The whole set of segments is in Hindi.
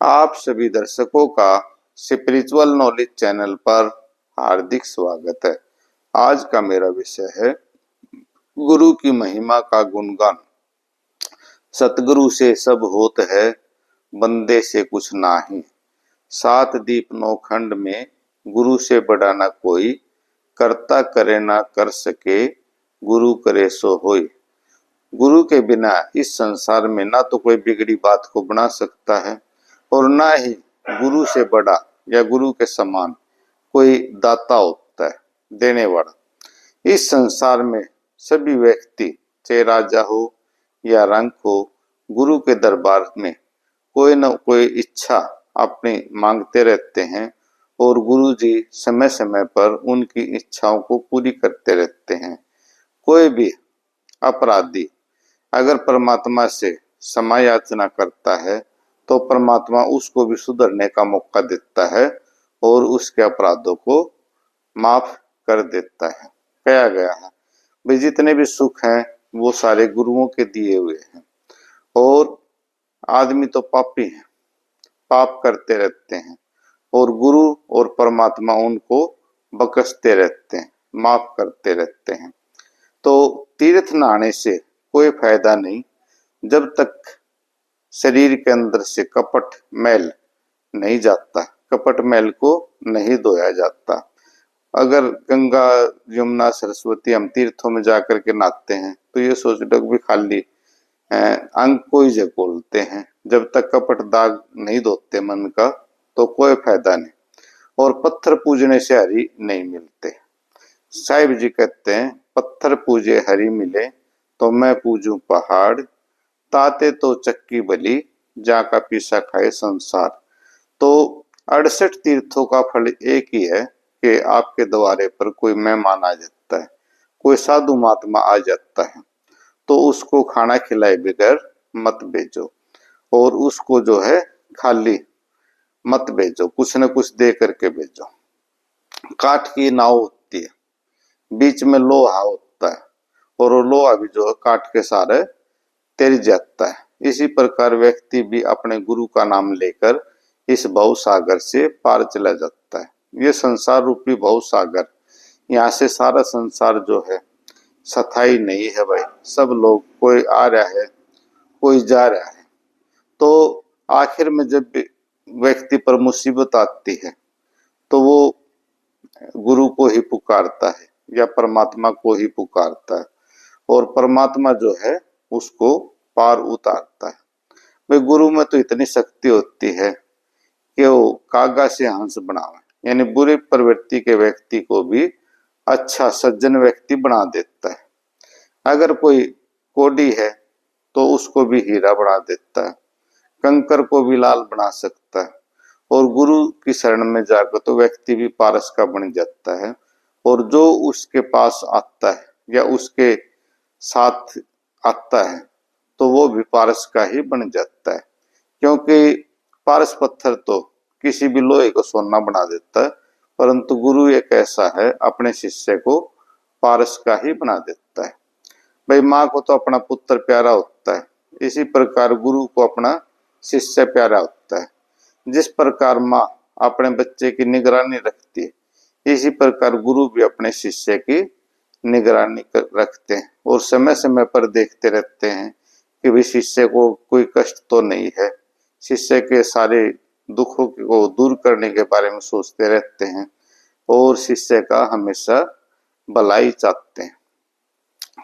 आप सभी दर्शकों का स्पिरिचुअल नॉलेज चैनल पर हार्दिक स्वागत है। आज का मेरा विषय है गुरु की महिमा का गुणगान। सतगुरु से सब होत है, बंदे से कुछ नाही। सात दीप नौ खंड में गुरु से बड़ा ना कोई, करता करे ना कर सके, गुरु करे सो होय। गुरु के बिना इस संसार में ना तो कोई बिगड़ी बात को बना सकता है और ना ही गुरु से बड़ा या गुरु के समान कोई दाता होता है, देने वाला। इस संसार में सभी व्यक्ति, चाहे राजा हो या रंक हो, गुरु के दरबार में कोई न कोई इच्छा अपनी मांगते रहते हैं और गुरु जी समय समय पर उनकी इच्छाओं को पूरी करते रहते हैं। कोई भी अपराधी अगर परमात्मा से क्षमा याचना करता है तो परमात्मा उसको भी सुधरने का मौका देता है और उसके अपराधों को माफ कर देता है। कहा गया है भाई जितने भी सुख हैं वो सारे गुरुओं के दिए हुए हैं और आदमी तो पापी है, पाप करते रहते हैं और गुरु और परमात्मा उनको बख्शते रहते हैं, माफ करते रहते हैं। तो तीर्थ नहाने से कोई फायदा नहीं जब तक शरीर के अंदर से कपट मैल नहीं जाता, कपट मैल को नहीं धोया जाता। अगर गंगा यमुना सरस्वती हम तीर्थों में जाकर के नहाते हैं तो ये सोच लो भी खाली अंग को ही बोलते हैं। जब तक कपट दाग नहीं धोते मन का तो कोई फायदा नहीं और पत्थर पूजने से हरि नहीं मिलते। साहिब जी कहते हैं पत्थर पूजे हरि मिले तो मैं पूजूं पहाड़, ताते तो चक्की बली जाका पीसा खाए संसार। तो 68 तीर्थों का फल एक ही है कि आपके द्वारे पर कोई मेहमान आ जाता है, कोई साधु महात्मा आ जाता है तो उसको खाना खिलाए बगैर मत भेजो और उसको जो है खाली मत भेजो, कुछ न कुछ दे करके भेजो। काठ की नाव होती है, बीच में लोहा होता है और वो लोहा भी जो है काट के सारे तैर जाता है। इसी प्रकार व्यक्ति भी अपने गुरु का नाम लेकर इस भव सागर से पार चला जाता है। ये संसार रूपी भव सागर, यहाँ से सारा संसार जो है स्थायी नहीं है भाई। सब लोग, कोई आ रहा है कोई जा रहा है। तो आखिर में जब व्यक्ति पर मुसीबत आती है तो वो गुरु को ही पुकारता है या परमात्मा को ही पुकारता है और परमात्मा जो है उसको पार उतारता है। भाई गुरु में तो इतनी शक्ति होती है कि वो कागा से हंस बनावे, यानी बुरी प्रवृत्ति के व्यक्ति को भी अच्छा सज्जन व्यक्ति बना देता है। अगर कोई कोढ़ी है तो उसको भी हीरा बना देता है, कंकर को भी लाल बना सकता है और गुरु की शरण में जाकर तो व्यक्ति भी पारस का बन जाता है और जो उसके पास आता है या उसके साथ आता है तो वो भी पारस का ही बन जाता है। क्योंकि पारस पत्थर तो किसी भी लोहे को सोना बना देता है, परंतु गुरु एक ऐसा है अपने शिष्य को पारस का ही बना देता है। भाई माँ को तो अपना पुत्र प्यारा होता है, इसी प्रकार गुरु को अपना शिष्य प्यारा होता है। जिस प्रकार माँ अपने बच्चे की निगरानी रखती है इसी प्रकार गुरु भी अपने शिष्य की निगरानी रखते हैं और समय समय पर देखते रहते हैं कि भी शिष्य को कोई कष्ट तो नहीं है। शिष्य के सारे दुखों को दूर करने के बारे में सोचते रहते हैं और शिष्य का हमेशा भलाई चाहते हैं।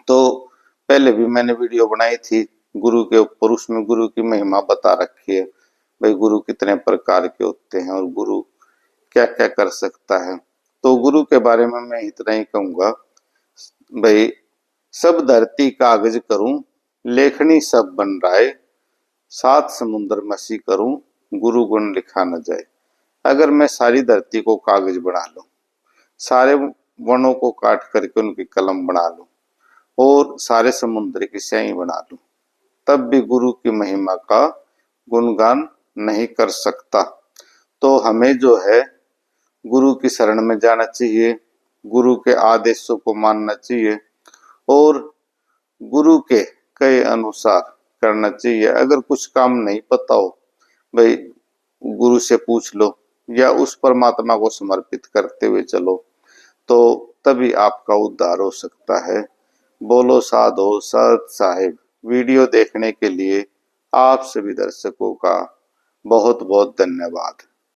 तो पहले भी मैंने वीडियो बनाई थी गुरु के ऊपर, उसमें गुरु की महिमा बता रखी है। भाई गुरु कितने प्रकार के होते हैं और गुरु क्या क्या कर सकता है। तो गुरु के बारे में मैं इतना ही कहूंगा भाई, सब धरती कागज करूं, लेखनी सब बन राय, सात समुद्र मसी करूं, गुरु गुण लिखा न जाए। अगर मैं सारी धरती को कागज बना लूं, सारे वनों को काट करके उनकी कलम बना लूं और सारे समुद्र की स्याही बना लूं, तब भी गुरु की महिमा का गुणगान नहीं कर सकता। तो हमें जो है गुरु की शरण में जाना चाहिए, गुरु के आदेशों को मानना चाहिए और गुरु के कहे अनुसार करना चाहिए। अगर कुछ काम नहीं पता हो भाई, गुरु से पूछ लो या उस परमात्मा को समर्पित करते हुए चलो, तो तभी आपका उद्धार हो सकता है। बोलो साधो सत साहिब। वीडियो देखने के लिए आप सभी दर्शकों का बहुत बहुत धन्यवाद।